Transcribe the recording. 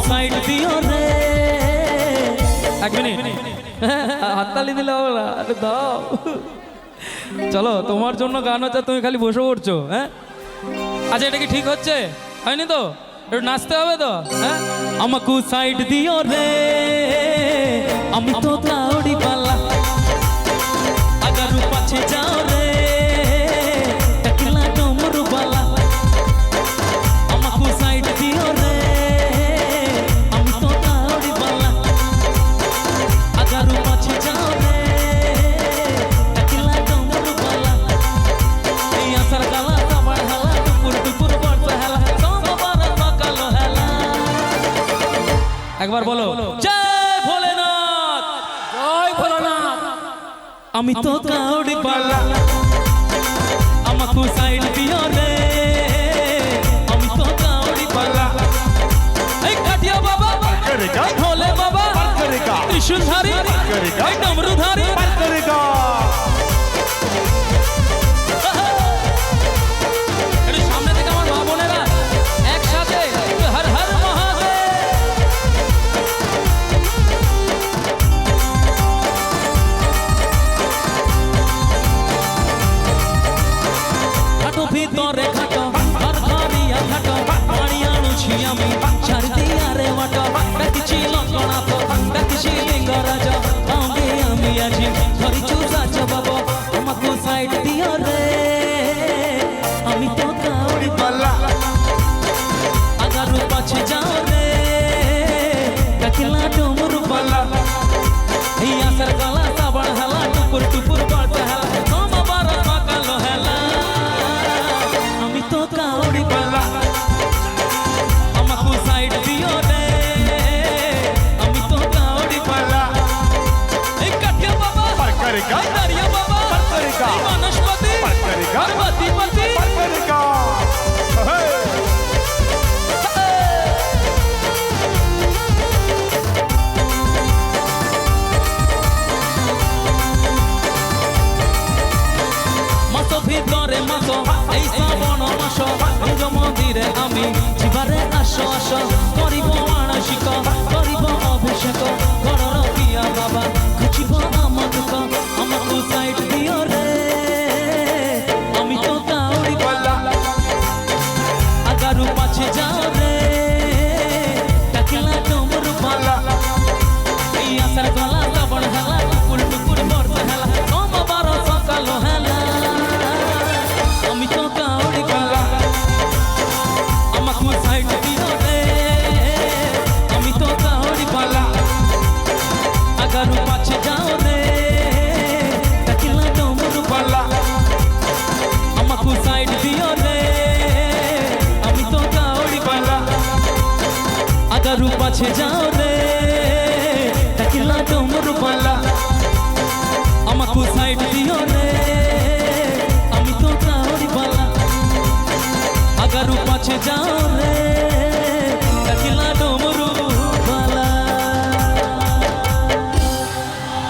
Side দিও রে। এক মিনিট, হাততালি দিলে হবে না, আরে দাও। চলো তোমার জন্য গান হচ্ছে, তুমি খালি বসে পড়ছো। হ্যাঁ আচ্ছা, এটা কি ঠিক হচ্ছে? হয়নি তো? একটু নাচতে হবে তো। হ্যাঁ আমাকে সাইড দিও রে, আমি তো কাউরি পাল্লা আগারু পাছে যাও রে, টাকলা ডমরু বালা। আমাকে সাইড দিও রে, আমি তো কাউরি পাল্লা আগারু পাছে যাও রে, টাকলা ডমরু বালা। এই আসার গালা সাবার হেলা, টুকুর টুকুর বর্ষা হেলা, সোমবার সকাল হেলা। একবার বলো জয় ভোলেনাথ, জয় ভোলানাথ। আমি তো কাউরি পাল্লা, আমাকে সাইড দিও রে, আমি তো কাউরি পাল্লা। এই কাটিয়া বাবা, এই ভোলে বাবা, ত্রিশূলধারী, এই ডমরুধারী। একটু সামনে থেকে আমার মা বোনেরা একসাথে হর হর মহাদেব। খাটো ভিতরে খাটো, ঘর ঘরিয়া খাটো, পানি আনুছি আমি ছাড় দিয়া রে মাটো। ডাকিছি লঙ্কনাথ, ডাকিছি লিঙ্গরাজ, সঙ্গে আমি আছি ধরিছু সাজ বাবু। আমাকে সাইড দিও রে, আমি তো কাউরি পাল্লা আগারু পাছে যাও রে, টাকলা ডমরু বালা। এই আসার গালা সাবান হেলা, টুকুর টুকুর বর্ষা হেলা, সোমবার সকাল হেলা। আমি তো কাউরি পাল্লা, আমাকে সাইড দিও রে, আমি তো কাউরি পাল্লা। এই কাঠিয়া বাবা, এই দাঁড়িয়া বাবা, এই বনস্পতি, পার্বতী পতি। মাসো ভিতরে মাসো, এই শ্রাবণ মাস, নিজ মন্দিরে আমি জীবারে আসো আসো। করিব মানসিক, করিব অভিষেক, ঘরর পিয়া বাবা খুঁজিব আমার দুঃখ। আমাকে সাইড দিও রে, আমি তো কাউরি পাল্লা আগারু পাছে যাও রে, টাকলা ডমরু বালা। এই আসার গলা সাবন হেলা, টুকুর টুকুর বর্ষা হেলা, সোমবার সকাল হেলা। আমি তো কাউরি পাল্লা, আমাকে সাইড দিও রে, আমি তো কাউরি পাল্লা আগারু পাছে যাও রে, টাকলা ডমরু বালা। আমাকে সাইড দিও রে, আমি তো কাউরি পাল্লা আগারু পাছে যাও